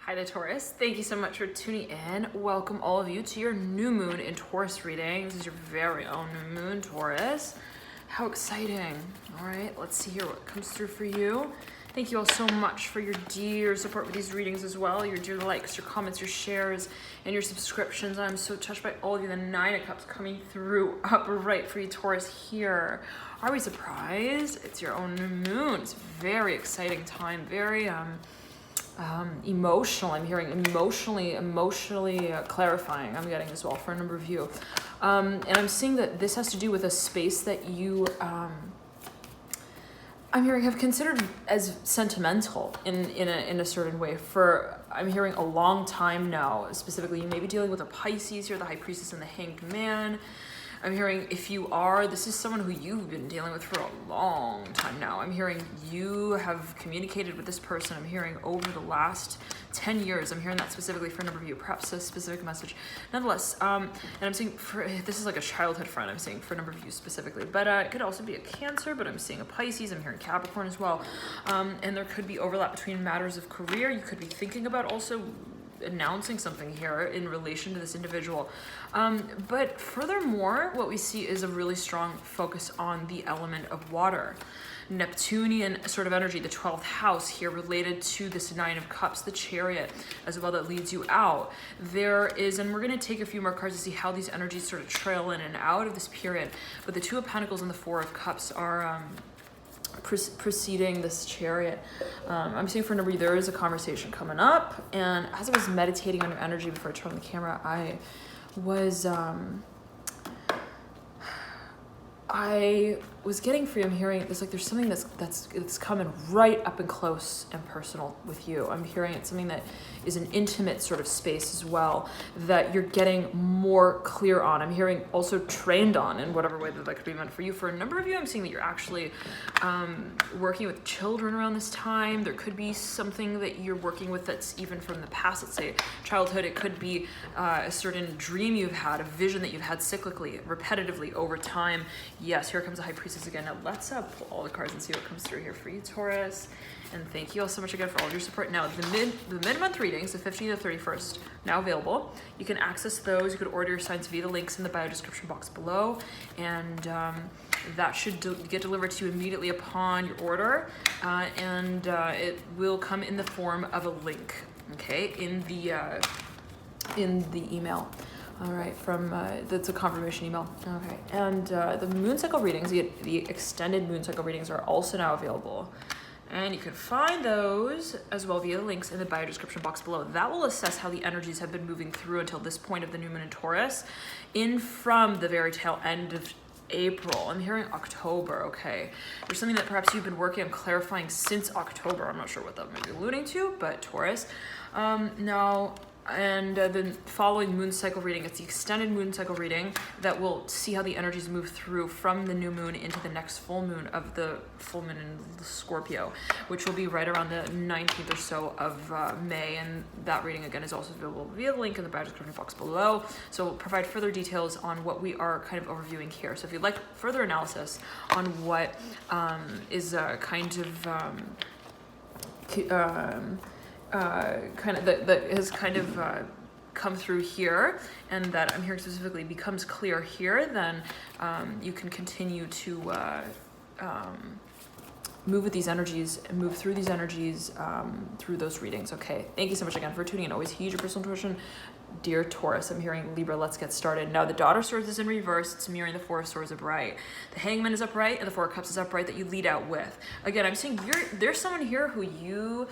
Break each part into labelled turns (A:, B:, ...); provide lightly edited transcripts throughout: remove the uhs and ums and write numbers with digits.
A: Hi there, Taurus. Thank you so much for tuning in. Welcome all of you to your new moon in Taurus reading. This is your very own new moon, Taurus. How exciting. All right, let's see here what comes through for you. Thank you all so much for your dear support with these readings as well. Your dear likes, your comments, your shares, and your subscriptions. I'm so touched by all of you. The Nine of Cups coming through upright for you, Taurus, here. Are we surprised? It's your own new moon. It's a very exciting time. Very, emotional. I'm hearing emotionally clarifying. I'm getting as well for a number of you, and I'm seeing that this has to do with a space that you I'm hearing have considered as sentimental in a certain way for, I'm hearing, a long time now. Specifically, you may be dealing with a Pisces here, the High Priestess and the Hanged Man. I'm hearing, if you are, this is someone who you've been dealing with for a long time now. I'm hearing you have communicated with this person. I'm hearing over the last 10 years. I'm hearing that specifically for a number of you, perhaps a specific message. Nonetheless, and I'm saying, this is like a childhood friend, I'm saying for a number of you specifically, but it could also be a Cancer, but I'm seeing a Pisces. I'm hearing Capricorn as well. And there could be overlap between matters of career. You could be thinking about also announcing something here in relation to this individual. But furthermore, what we see is a really strong focus on the element of water. Neptunian sort of energy, the 12th house here related to this Nine of Cups, the Chariot as well, that leads you out. There is, and we're going to take a few more cards to see how these energies sort of trail in and out of this period. But the Two of Pentacles and the Four of Cups are preceding this Chariot. I'm seeing for a number of you, there is a conversation coming up, and as I was meditating on your energy before I turned on the camera, I was getting free. I'm hearing this, like there's something that's coming right up and close and personal with you. I'm hearing it's something that is an intimate sort of space as well, that you're getting more clear on. I'm hearing also trained on in whatever way that could be meant for you. For a number of you, I'm seeing that you're actually working with children around this time. There could be something that you're working with that's even from the past, let's say childhood. It could be a certain dream you've had, a vision that you've had cyclically, repetitively over time. Yes, here comes the High Priestess again. Now let's pull all the cards and see what comes through here for you, Taurus. And thank you all so much again for all of your support. Now, the mid-month readings, the 15th to 31st, now available. You can access those. You could order your signs via the links in the bio description box below. And that should get delivered to you immediately upon your order. And it will come in the form of a link, okay, in the email. All right, that's a confirmation email. Okay, and the moon cycle readings, the extended moon cycle readings, are also now available. And you can find those as well via the links in the bio description box below. That will assess how the energies have been moving through until this point of the new moon in Taurus, in from the very tail end of April. I'm hearing October, okay. There's something that perhaps you've been working on clarifying since October. I'm not sure what that might be alluding to, but Taurus. Now, and the following moon cycle reading, it's the extended moon cycle reading that will see how the energies move through from the new moon into the next full moon of the full moon in Scorpio, which will be right around the 19th or so of May. And that reading again is also available via the link in the bio description box below. So we'll provide further details on what we are kind of overviewing here. So if you'd like further analysis on what is kind of that has kind of come through here, and that I'm hearing specifically becomes clear here, then you can continue to move with these energies and move through these energies through those readings. Okay, thank you so much again for tuning in. Always heed your personal intuition, dear Taurus. I'm hearing Libra. Let's get started. Now, the Daughter of Swords is in reverse. It's mirroring the Four of Swords upright. The Hangman is upright, and the Four of Cups is upright that you lead out with. Again, I'm saying there's someone here who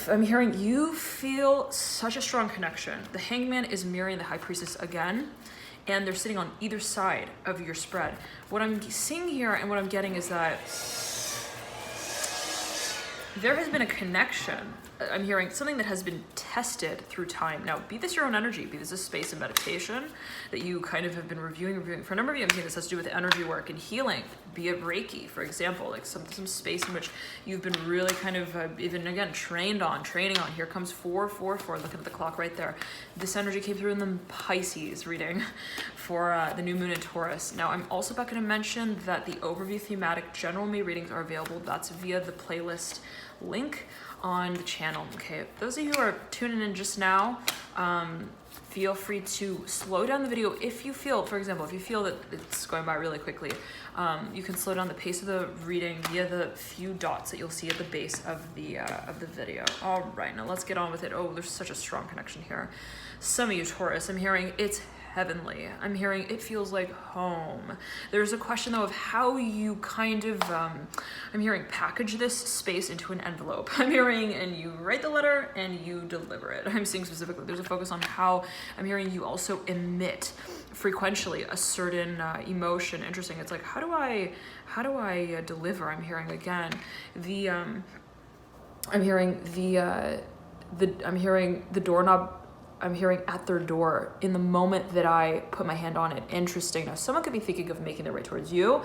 A: I'm hearing you feel such a strong connection. The Hangman is mirroring the High Priestess again, and they're sitting on either side of your spread. What I'm seeing here and what I'm getting is that there has been a connection. I'm hearing something that has been tested through time. Now, be this your own energy, be this a space of meditation that you kind of have been reviewing. For a number of you, I'm seeing this has to do with energy work and healing, be it Reiki, for example, like some space in which you've been really kind of even, again, training on. Here comes 444, looking at the clock right there. This energy came through in the Pisces reading for the new moon in Taurus. Now, I'm also back going to mention that the overview thematic general May readings are available. That's via the playlist link on the channel. Okay, those of you who are tuning in just now, feel free to slow down the video if you feel, for example, if you feel that it's going by really quickly, you can slow down the pace of the reading via the few dots that you'll see at the base of the video. All right, now let's get on with it. Oh, there's such a strong connection here. Some of you Taurus, I'm hearing it's heavenly. I'm hearing it feels like home. There's a question though of how you kind of, I'm hearing package this space into an envelope. I'm hearing and you write the letter and you deliver it. I'm seeing specifically, there's a focus on how I'm hearing you also emit frequentially a certain emotion. Interesting. It's like, how do I deliver? I'm hearing again, I'm hearing the doorknob. I'm hearing at their door in the moment that I put my hand on it. Interesting. Now, someone could be thinking of making their way towards you.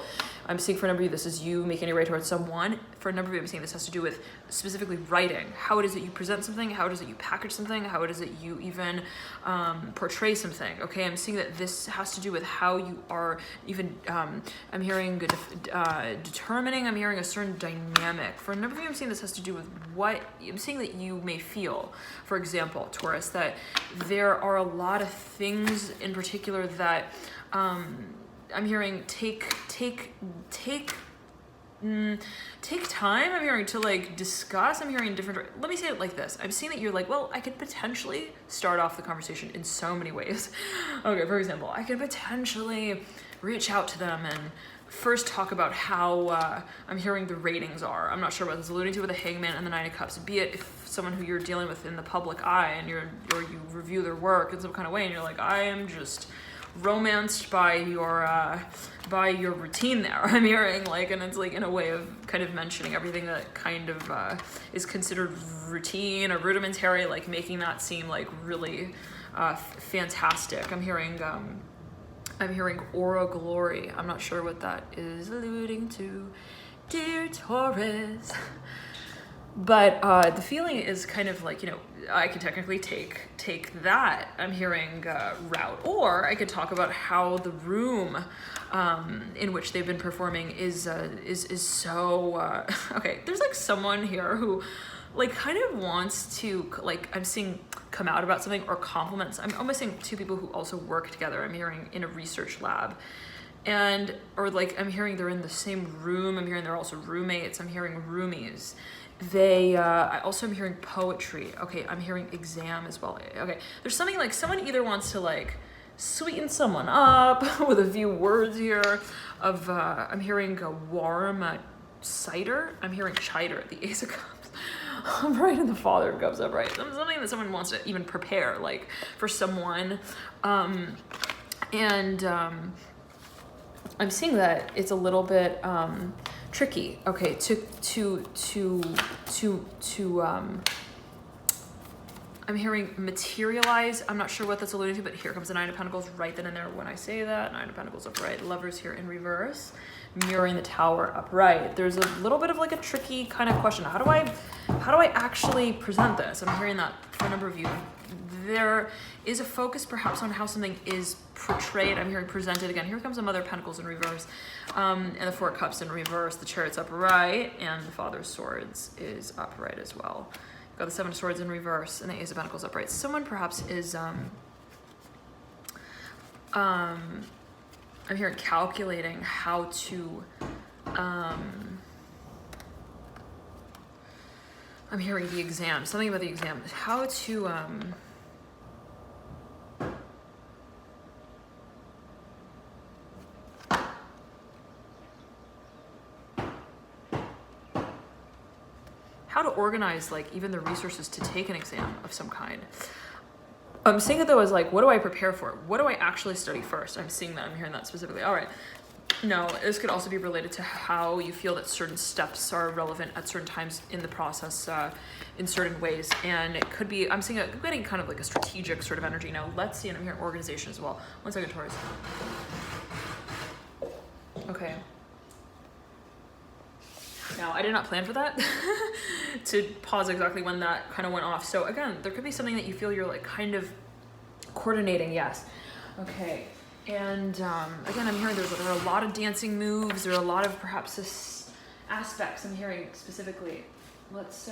A: I'm seeing for a number of you, this is you making your way towards someone. For a number of you, I'm seeing this has to do with specifically writing. How it is that you present something, how it is that you package something, how it is that you even portray something. Okay, I'm seeing that this has to do with how you are even, I'm hearing determining, I'm hearing a certain dynamic. For a number of you, I'm seeing this has to do with what, I'm seeing that you may feel, for example, Taurus, that there are a lot of things in particular that I'm hearing take time. I'm hearing to like discuss. I'm hearing different. Let me say it like this. I'm seeing that you're like, well, I could potentially start off the conversation in so many ways. Okay, for example, I could potentially reach out to them and first talk about how I'm hearing the ratings are. I'm not sure what this is alluding to with the Hangman and the Nine of Cups, be it if someone who you're dealing with in the public eye and you review their work in some kind of way and you're like, I am just romanced by your routine there. I'm hearing like, and it's like in a way of kind of mentioning everything that kind of is considered routine or rudimentary, like making that seem like really fantastic. I'm hearing aura glory. I'm not sure what that is alluding to, dear Taurus. But the feeling is kind of like, you know, I could technically take that, I'm hearing route, or I could talk about how the room in which they've been performing is so okay. There's like someone here who like kind of wants to, like, I'm seeing come out about something or compliments. I'm almost seeing two people who also work together. I'm hearing in a research lab, and or like I'm hearing they're in the same room. I'm hearing they're also roommates. I'm hearing roomies. They I also am hearing poetry. Okay, I'm hearing exam as well. Okay, there's something like someone either wants to like sweeten someone up with a few words here of I'm hearing a warm cider. I'm hearing chider, the Ace of Cups. I'm right in the Father of Cups upright. Something that someone wants to even prepare, like for someone, and I'm seeing that it's a little bit tricky. Okay, I'm hearing materialize. I'm not sure what that's alluding to, but here comes the Nine of Pentacles right then and there when I say that. Nine of Pentacles upright, Lovers here in reverse, mirroring the Tower upright. There's a little bit of like a tricky kind of question. How do I actually present this? I'm hearing that for a number of you. There is a focus perhaps on how something is portrayed. I'm hearing presented again. Here comes the Mother of Pentacles in reverse, and the Four of Cups in reverse, the Chariot's upright, and the Father of Swords is upright as well. You've got the Seven of Swords in reverse and the Ace of Pentacles upright. Someone perhaps is I'm hearing calculating how to I'm hearing the exam, something about the exam, how to organize like even the resources to take an exam of some kind. I'm seeing it though as like, what do I prepare for? What do I actually study first? I'm seeing that, I'm hearing that specifically. All right. No, this could also be related to how you feel that certain steps are relevant at certain times in the process in certain ways. And it could be, I'm seeing I'm getting kind of like a strategic sort of energy. Now let's see, and I'm hearing organization as well. One second, Taurus. Okay. Now, I did not plan for that to pause exactly when that kind of went off. So again, there could be something that you feel you're like kind of coordinating. Yes. Okay. And again, I'm hearing there are a lot of dancing moves. There are a lot of perhaps aspects I'm hearing specifically. Let's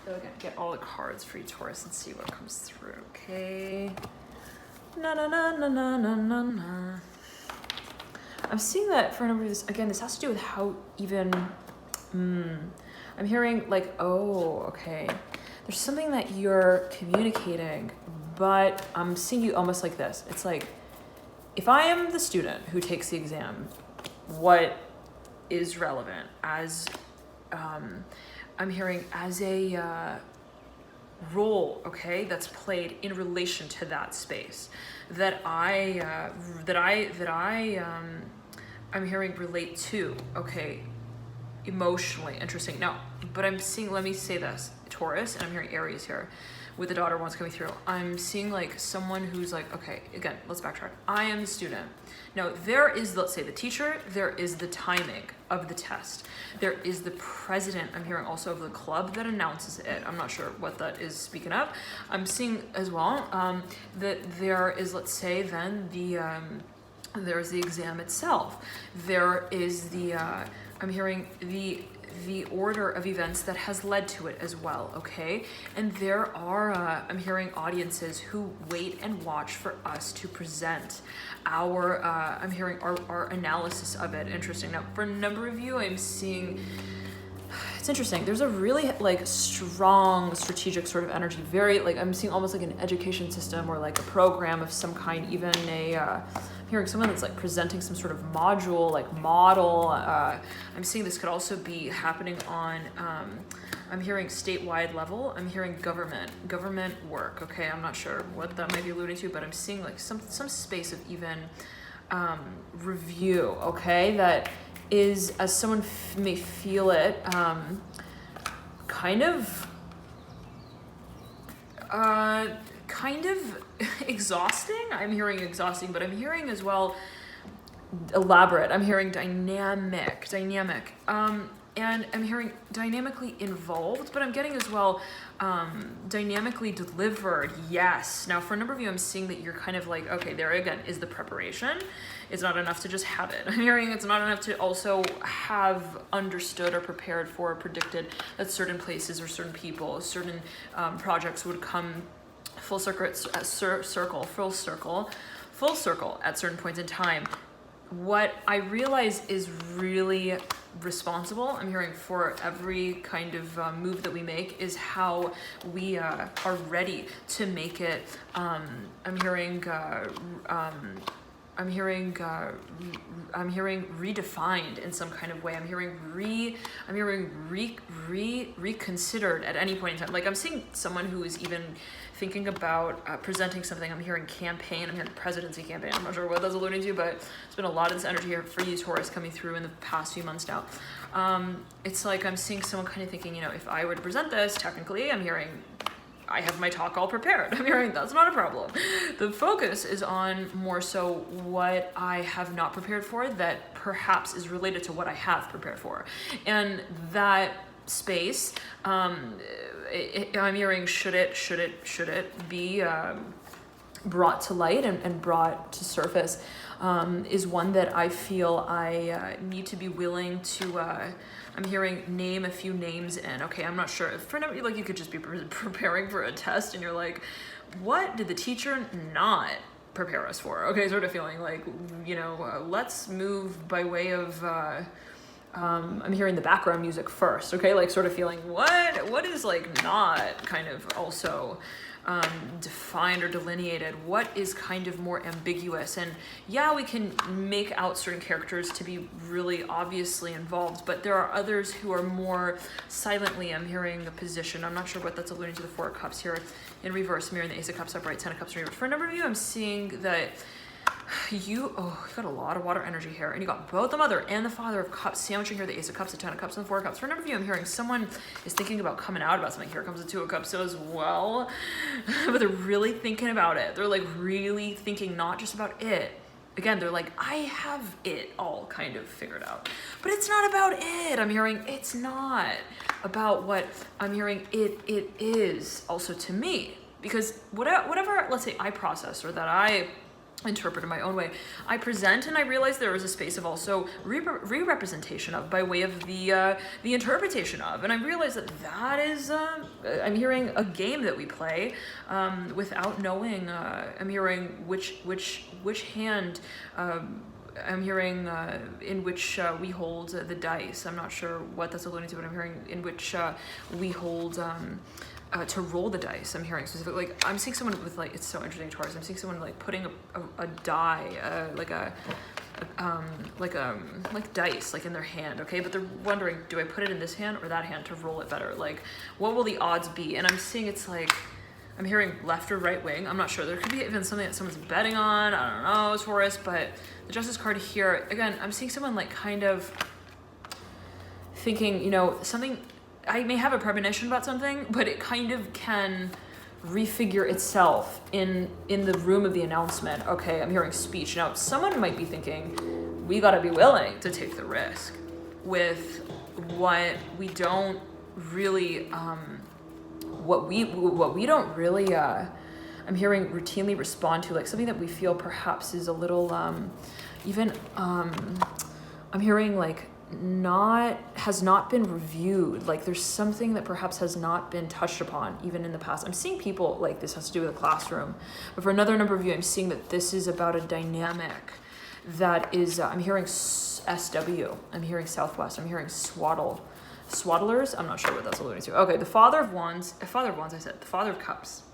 A: So again, get all the cards for you, Taurus, and see what comes through, okay? Na na na na na na na na. I'm seeing that for a number of this, again, this has to do with how even, I'm hearing like, oh, okay. There's something that you're communicating, but I'm seeing you almost like this. It's like, if I am the student who takes the exam, what is relevant as, I'm hearing as a role, okay, that's played in relation to that space that I'm hearing relate to, okay, emotionally. Interesting. Now, but I'm seeing, let me say this, Taurus, and I'm hearing Aries here with the daughter ones coming through. I'm seeing like someone who's like, okay, again, let's backtrack. I am the student. Now there is, let's say, the teacher, there is the timing of the test. There is the president, I'm hearing also, of the club that announces it. I'm not sure what that is speaking of. I'm seeing as well that there is, let's say, then the, there's the exam itself. There is the, I'm hearing the order of events that has led to it as well, okay? And there are, I'm hearing audiences who wait and watch for us to present our, I'm hearing our analysis of it. Interesting. Now, for a number of you, I'm seeing, it's interesting. There's a really like strong strategic sort of energy, very like, I'm seeing almost like an education system or like a program of some kind, even a, I'm hearing someone that's like presenting some sort of module, like model. I'm seeing this could also be happening on, I'm hearing statewide level. I'm hearing government work. Okay, I'm not sure what that might be alluding to, but I'm seeing like some space of even review. Okay, that is, as someone may feel it, kind of exhausting. I'm hearing exhausting, but I'm hearing as well elaborate. I'm hearing dynamic, and I'm hearing dynamically involved, but I'm getting as well dynamically delivered. Yes. Now, for a number of you, I'm seeing that you're kind of like, okay, there again is the preparation. It's not enough to just have it. I'm hearing it's not enough to also have understood or prepared for or predicted that certain places or certain people, certain projects would come full circle at certain points in time. What I realize is really responsible, I'm hearing, for every kind of move that we make is how we are ready to make it. I'm hearing redefined in some kind of way. I'm hearing reconsidered at any point in time. Like I'm seeing someone who is even thinking about presenting something. I'm hearing campaign. I'm hearing presidency campaign. I'm not sure what that's alluding to, but there's been a lot of this energy here for you, Taurus, coming through in the past few months now. It's like I'm seeing someone kind of thinking, you know, if I were to present this, technically, I'm hearing I have my talk all prepared. I'm hearing that's not a problem. The focus is on more so what I have not prepared for that perhaps is related to what I have prepared for. And that space, I'm hearing should it be brought to light and brought to surface, is one that I feel I need to be willing to, I'm hearing name a few names in. Okay, I'm not sure. For now, like you could just be preparing for a test and you're like, what did the teacher not prepare us for? Okay, sort of feeling like, you know, let's move by way of, I'm hearing the background music first, okay? Like sort of feeling what is like not kind of also defined or delineated, what is kind of more ambiguous. And yeah, we can make out certain characters to be really obviously involved, but there are others who are more silently, I'm hearing a position. I'm not sure what that's alluding to. The Four of Cups here in reverse, mirroring the Ace of Cups upright, Ten of Cups in reverse. For a number of you, I'm seeing that you got a lot of water energy here, and you got both the Mother and the Father of Cups sandwiching here, the Ace of Cups, the Ten of Cups, and the Four of Cups. For a number of you, I'm hearing someone is thinking about coming out about something. Here comes the Two of Cups as well, but they're really thinking about it. They're like really thinking not just about it. Again, they're like, I have it all kind of figured out, but it's not about it. I'm hearing it's not about what I'm hearing it is also to me, because whatever, let's say I process or that I interpret in my own way. I present, and I realize there is a space of also re-representation of, by way of the interpretation of, and I realize that that is I'm hearing a game that we play without knowing. I'm hearing which hand. I'm hearing in which we hold the dice. I'm not sure what that's alluding to, but I'm hearing in which we hold to roll the dice. I'm hearing specifically, like, I'm seeing someone with, like, it's so interesting, Taurus. I'm seeing someone like putting a die, like dice, like in their hand, okay? But they're wondering, do I put it in this hand or that hand to roll it better? Like, what will the odds be? And I'm seeing it's like, I'm hearing left or right wing. I'm not sure. There could be even something that someone's betting on. I don't know, Taurus. But the Justice card here, again, I'm seeing someone like kind of thinking, you know, something. I may have a premonition about something, but it kind of can refigure itself in the room of the announcement. Okay, I'm hearing speech. Now, someone might be thinking, we got to be willing to take the risk with what we don't really, what we don't really, I'm hearing routinely respond to, like something that we feel perhaps is a little, I'm hearing like, has not been reviewed. Like there's something that perhaps has not been touched upon even in the past. I'm seeing people like this has to do with a classroom, but for another number of you, I'm seeing that this is about a dynamic that is, I'm hearing SW, I'm hearing Southwest, I'm hearing swaddlers. I'm not sure what that's alluding to. Okay, the Father of Wands, I said, the Father of Cups.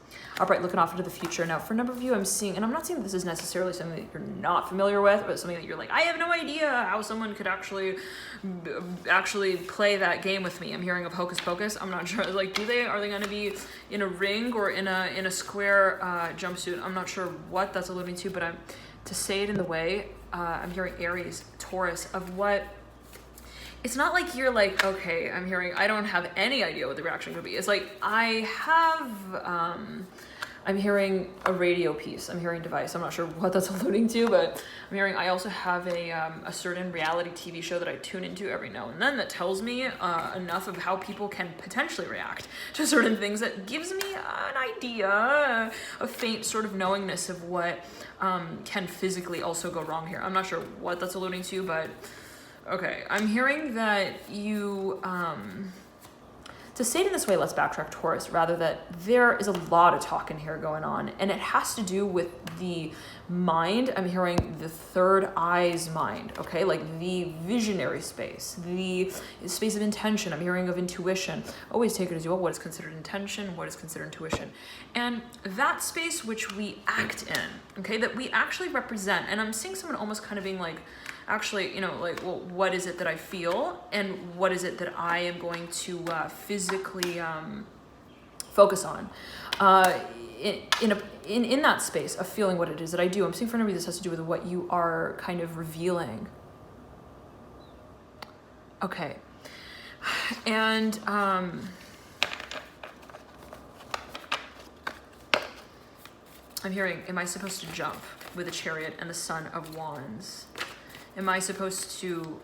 A: Upright, looking off into the future. Now, for a number of you, I'm seeing, and I'm not saying that this is necessarily something that you're not familiar with, but something that you're like, I have no idea how someone could actually play that game with me. I'm hearing of Hocus Pocus. I'm not sure. Like, are they going to be in a ring or in a square jumpsuit? I'm not sure what that's alluding to, but to say it in the way, I'm hearing Aries, Taurus, of what. It's not like you're like, okay, I don't have any idea what the reaction could be. It's like, I have, I'm hearing a radio piece. I'm hearing device. I'm not sure what that's alluding to, but I'm hearing, I also have a certain reality TV show that I tune into every now and then that tells me enough of how people can potentially react to certain things that gives me an idea, a faint sort of knowingness of what can physically also go wrong here. I'm not sure what that's alluding to, but okay, I'm hearing that you, to say it in this way, let's backtrack, Taurus, rather that there is a lot of talk in here going on, and it has to do with the mind. I'm hearing the third eye's mind, okay? Like the visionary space, the space of intention. I'm hearing of intuition. Always take it as you will. What is considered intention? What is considered intuition? And that space which we act in, okay, that we actually represent. And I'm seeing someone almost kind of being like, actually, you know, like, well, what is it that I feel, and what is it that I am going to physically focus on in that space of feeling what it is that I do. I'm seeing for some reason this has to do with what you are kind of revealing. Okay, and I'm hearing, am I supposed to jump with a Chariot and the Son of Wands? Am I supposed to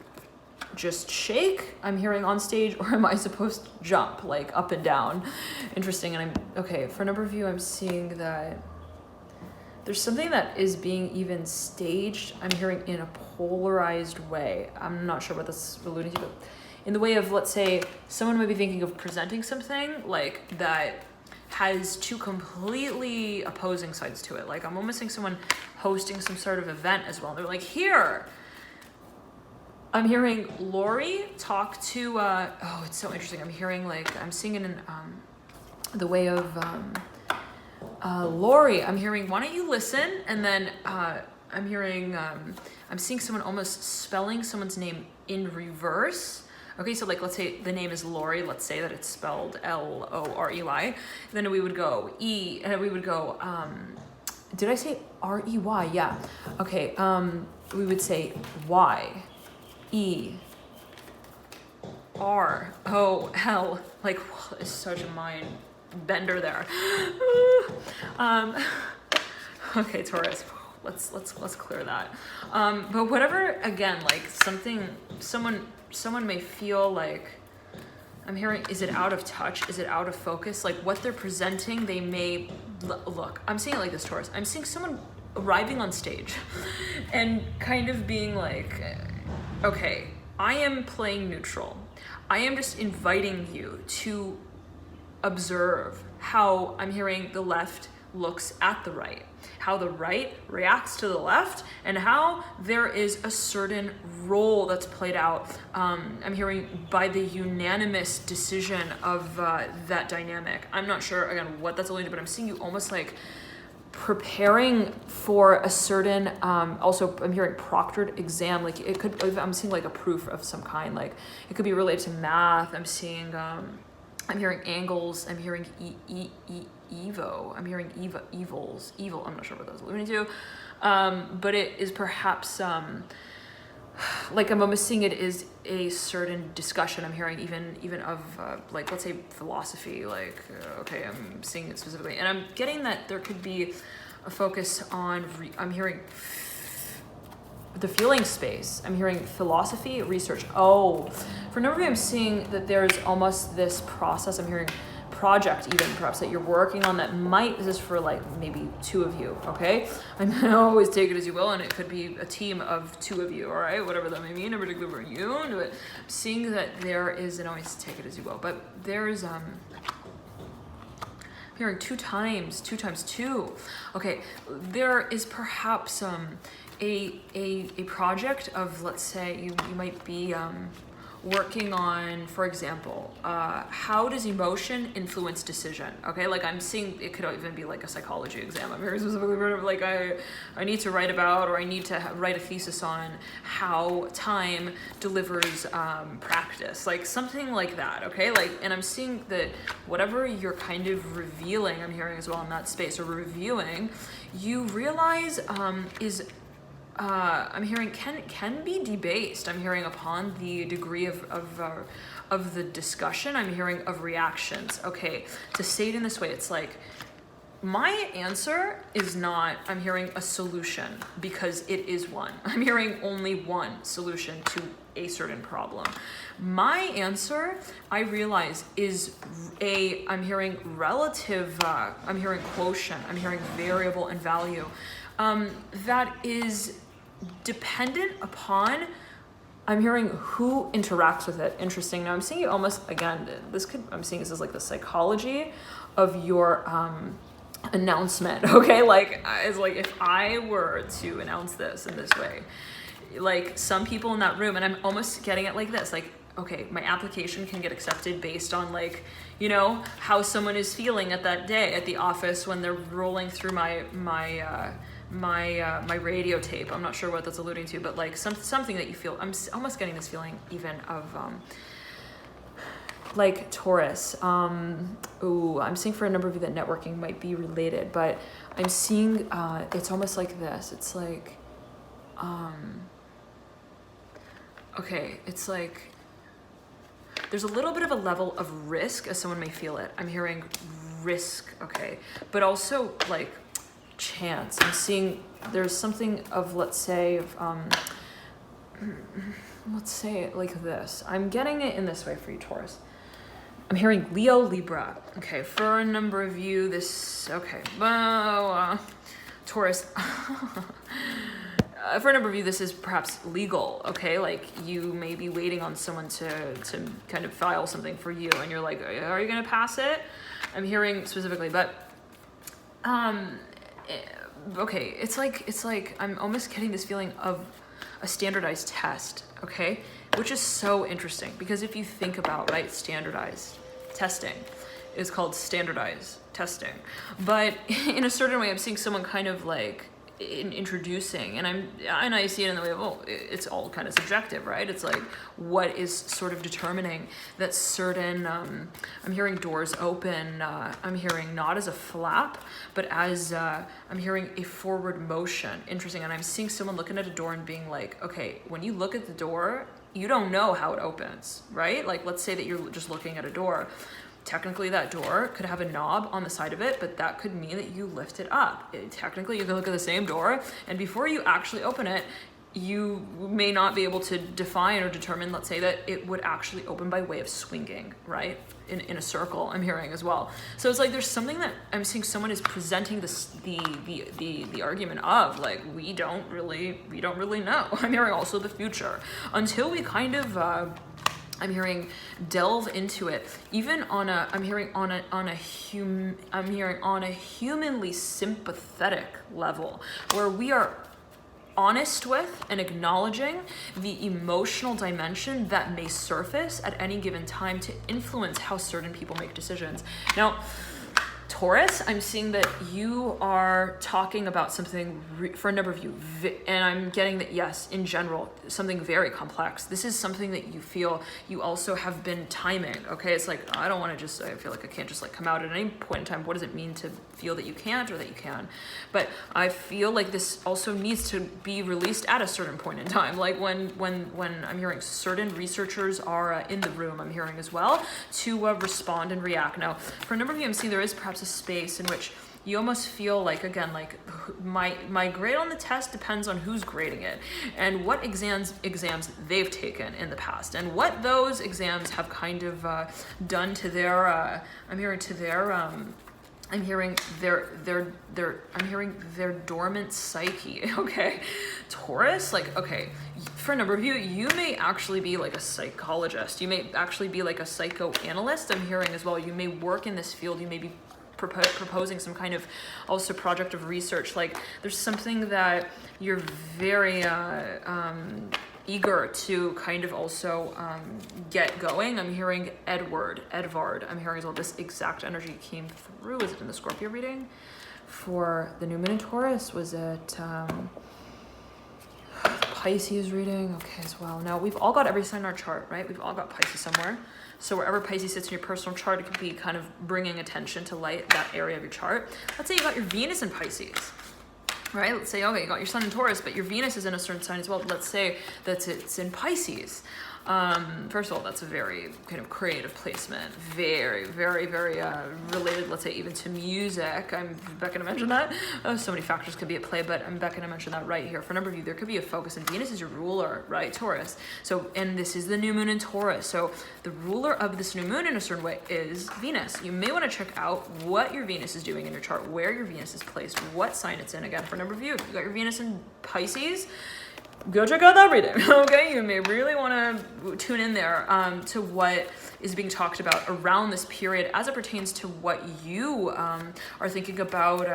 A: just shake, I'm hearing on stage, or am I supposed to jump, like up and down? Interesting. And okay, for a number of you, I'm seeing that there's something that is being even staged, I'm hearing, in a polarized way. I'm not sure what that's alluding to, but in the way of, let's say, someone might be thinking of presenting something like that has two completely opposing sides to it. Like I'm almost seeing someone hosting some sort of event as well. They're like, here, I'm hearing Lori talk to, oh, it's so interesting. I'm hearing like, I'm seeing it in the way of Lori. I'm hearing, why don't you listen? And then I'm hearing, I'm seeing someone almost spelling someone's name in reverse. Okay, so like, let's say the name is Lori. Let's say that it's spelled Lorey. Then we would go E, and we would go, did I say Rey? Yeah. Okay, we would say Y. E R O L, like, it's such a mind bender there. Okay, Taurus, let's clear that. But whatever, again, like someone may feel like, I'm hearing, is it out of touch? Is it out of focus? Like what they're presenting, they may look. I'm seeing it like this, Taurus. I'm seeing someone arriving on stage and kind of being like, okay, I am playing neutral. I am just inviting you to observe how I'm hearing the left looks at the right, how the right reacts to the left, and how there is a certain role that's played out, I'm hearing, by the unanimous decision of that dynamic. I'm not sure, again, what that's alluding to, but I'm seeing you almost like preparing for a certain, also I'm hearing proctored exam, like it could, I'm seeing like a proof of some kind, like it could be related to math. I'm seeing, I'm hearing angles, I'm hearing Evo, I'm hearing evil, I'm not sure what that's alluding to, but it is perhaps, like I'm almost seeing it is a certain discussion. I'm hearing even of like, let's say philosophy, like, okay, I'm seeing it specifically, and I'm getting that there could be a focus on, I'm hearing the feeling space. I'm hearing philosophy, research. Oh, for a number of you, I'm seeing that there's almost this process. I'm hearing project even perhaps that you're working on that might, this is for like maybe two of you, okay? I always take it as you will, and it could be a team of two of you, all right? Whatever that may mean, in particular for you, but seeing that there is, and always take it as you will, but there's, hearing two times two. Okay, there is perhaps a project of, let's say you might be working on, for example, how does emotion influence decision? Okay, like I'm seeing it could even be like a psychology exam. I'm very specifically like I need to write about, or I need to write a thesis on how time delivers practice, like something like that. Okay, like, and I'm seeing that whatever you're kind of revealing, I'm hearing as well in that space, or reviewing, you realize is I'm hearing can be debased. I'm hearing upon the degree of the discussion. I'm hearing of reactions. Okay, to say it in this way, it's like my answer is not, I'm hearing a solution, because it is one. I'm hearing only one solution to a certain problem. My answer, I realize, is I'm hearing relative, I'm hearing quotient, I'm hearing variable and value. That is dependent upon, I'm hearing who interacts with it. Interesting. Now I'm seeing it almost, again, I'm seeing this as like the psychology of your announcement. Okay, like it's like if I were to announce this in this way, like some people in that room, and I'm almost getting it like this, like, okay, my application can get accepted based on, like, you know, how someone is feeling at that day at the office when they're rolling through my radio tape. I'm not sure what that's alluding to, but like something that you feel. I'm almost getting this feeling even of like Taurus. I'm seeing for a number of you that networking might be related, but I'm seeing it's almost like this. It's like okay, it's like there's a little bit of a level of risk as someone may feel it. I'm hearing risk, okay, but also like chance. I'm seeing there's something of, let's say it like this. I'm getting it in this way for you, Taurus. I'm hearing Leo, Libra. Okay, for a number of you, Taurus. For a number of you, this is perhaps legal, okay? Like you may be waiting on someone to kind of file something for you, and you're like, are you gonna pass it? I'm hearing specifically, but okay, it's like I'm almost getting this feeling of a standardized test, okay? Which is so interesting, because if you think about, right, standardized testing is called standardized testing. But in a certain way, I'm seeing someone kind of like introducing, and I see it in the way of, oh, it's all kind of subjective, right? It's like what is sort of determining that certain I'm hearing doors open, I'm hearing not as a flap, but as I'm hearing a forward motion. Interesting. And I'm seeing someone looking at a door and being like, okay, when you look at the door, you don't know how it opens, right? Like let's say that you're just looking at a door. Technically, that door could have a knob on the side of it, but that could mean that you lift it up. Technically, you can look at the same door, and before you actually open it, you may not be able to define or determine, let's say, that it would actually open by way of swinging, right? In a circle, I'm hearing as well. So it's like there's something that I'm seeing someone is presenting this the argument of like we don't really know. I'm hearing also the future until we kind of I'm hearing delve into it, even on a humanly sympathetic level, where we are honest with and acknowledging the emotional dimension that may surface at any given time to influence how certain people make decisions. Now, Taurus, I'm seeing that you are talking about something for a number of you, and I'm getting that, yes, in general, something very complex. This is something that you feel you also have been timing, okay? It's like, I don't want to just, I feel like I can't just like come out at any point in time. What does it mean to feel that you can't or that you can? But I feel like this also needs to be released at a certain point in time. Like when I'm hearing certain researchers are in the room, I'm hearing as well, to respond and react. Now, for a number of you, I'm seeing there is perhaps a space in which you almost feel like, again, like my grade on the test depends on who's grading it and what exams they've taken in the past and what those exams have kind of done to their I'm hearing their dormant psyche. Okay, Taurus, like, okay, for a number of you, you may actually be like a psychologist. You may actually be like a psychoanalyst. I'm hearing as well. You may work in this field. You may be proposing some kind of also project of research. Like there's something that you're very eager to kind of also get going. I'm hearing Edvard. I'm hearing as well. This exact energy came through. Is it in the Scorpio reading for the new moon in Taurus? Was it Pisces reading? Okay, as well. Now we've all got every sign in our chart, right? We've all got Pisces somewhere. So wherever Pisces sits in your personal chart, it could be kind of bringing attention to light that area of your chart. Let's say you got your Venus in Pisces, right? Let's say, okay, you got your sun in Taurus, but your Venus is in a certain sign as well. Let's say that it's in Pisces. First of all, that's a very kind of creative placement, very, very, very related, let's say, even to music. I'm not going to mention that. So many factors could be at play, but I'm not going to mention that right here. For a number of you, there could be a focus, and Venus is your ruler, right? Taurus. So, and this is the new moon in Taurus. So the ruler of this new moon in a certain way is Venus. You may want to check out what your Venus is doing in your chart, where your Venus is placed, what sign it's in. Again, for a number of you, if you got your Venus in Pisces, go check out that reading, okay? You may really want to tune in there to what is being talked about around this period as it pertains to what you are thinking about.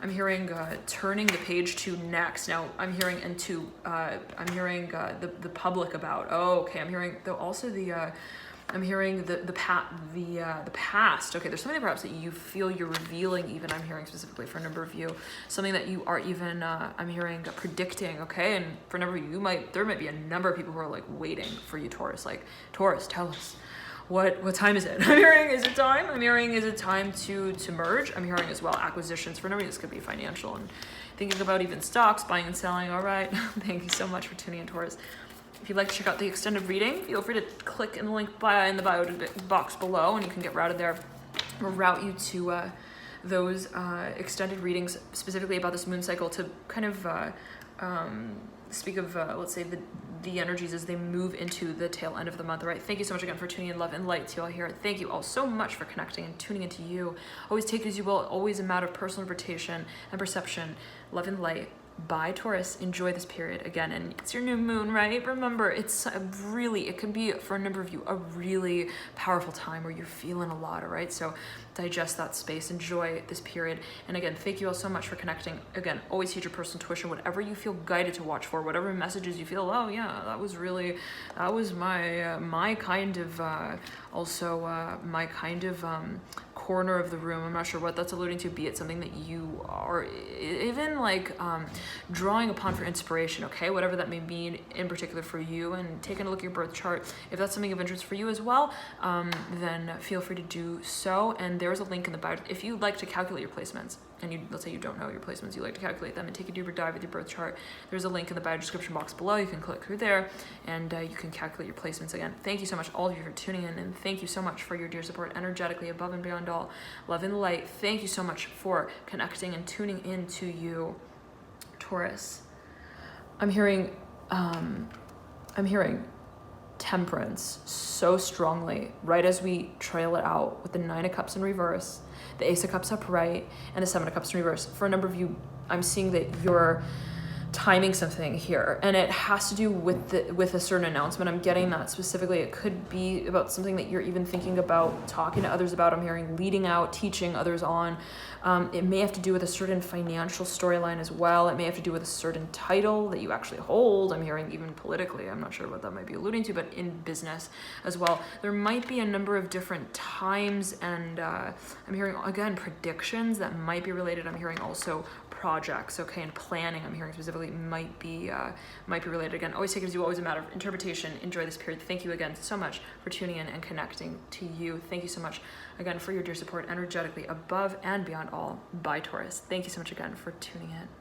A: I'm hearing turning the page to next. Now, I'm hearing into, the public about, I'm hearing also the, I'm hearing the past. Okay, there's something perhaps that you feel you're revealing. Even I'm hearing specifically for a number of you, something that you are even I'm hearing predicting. Okay, and for a number of you, there might be a number of people who are like waiting for you, Taurus. Like Taurus, tell us what time is it? I'm hearing, is it time? I'm hearing, is it time to merge? I'm hearing as well acquisitions. For a number of you, this could be financial and thinking about even stocks, buying and selling. All right, thank you so much for tuning in, Taurus. If you'd like to check out the extended reading, feel free to click in the link in the bio box below, and you can get routed there. We'll route you to those extended readings specifically about this moon cycle to kind of speak of, let's say, the energies as they move into the tail end of the month. All right, thank you so much again for tuning in. Love and light to you all here. Thank you all so much for connecting and tuning into you. Always take it as you will. Always a matter of personal interpretation and perception. Love and light. Bye, Taurus. Enjoy this period again, and it's your new moon, right? Remember, it's it can be for a number of you a really powerful time where you're feeling a lot. All right, so digest that space, enjoy this period, and again, thank you all so much for connecting. Again, always use your personal intuition, whatever you feel guided to watch for, whatever messages you feel. Oh yeah, that was my kind of my kind of corner of the room. I'm not sure what that's alluding to, be it something that you are even like drawing upon for inspiration, okay, whatever that may mean in particular for you, and taking a look at your birth chart. If that's something of interest for you as well, then feel free to do so, and there's a link in the bio if you'd like to calculate your placements, and let's say you don't know your placements, you like to calculate them and take a deeper dive with your birth chart. There's a link in the bio description box below. You can click through there, and you can calculate your placements. Again, thank you so much all of you for tuning in, and thank you so much for your dear support energetically above and beyond all. Love and light. Thank you so much for connecting and tuning in to you, Taurus. I'm hearing I'm hearing Temperance so strongly, right as we trail it out with the 9 of Cups in reverse, the Ace of Cups upright, and the 7 of Cups in reverse. For a number of you, I'm seeing that you're timing something here, and it has to do with a certain announcement. I'm getting that specifically. It could be about something that you're even thinking about talking to others about. I'm hearing leading out, teaching others on. It may have to do with a certain financial storyline as well. It may have to do with a certain title that you actually hold. I'm hearing even politically. I'm not sure what that might be alluding to, but in business as well. There might be a number of different times, and I'm hearing, again, predictions that might be related. I'm hearing also projects, okay, and planning. I'm hearing specifically might be related. Again, always take it as you, always a matter of interpretation. Enjoy this period. Thank you again so much for tuning in and connecting to you. Thank you so much again for your dear support energetically above and beyond all by Taurus. Thank you so much again for tuning in.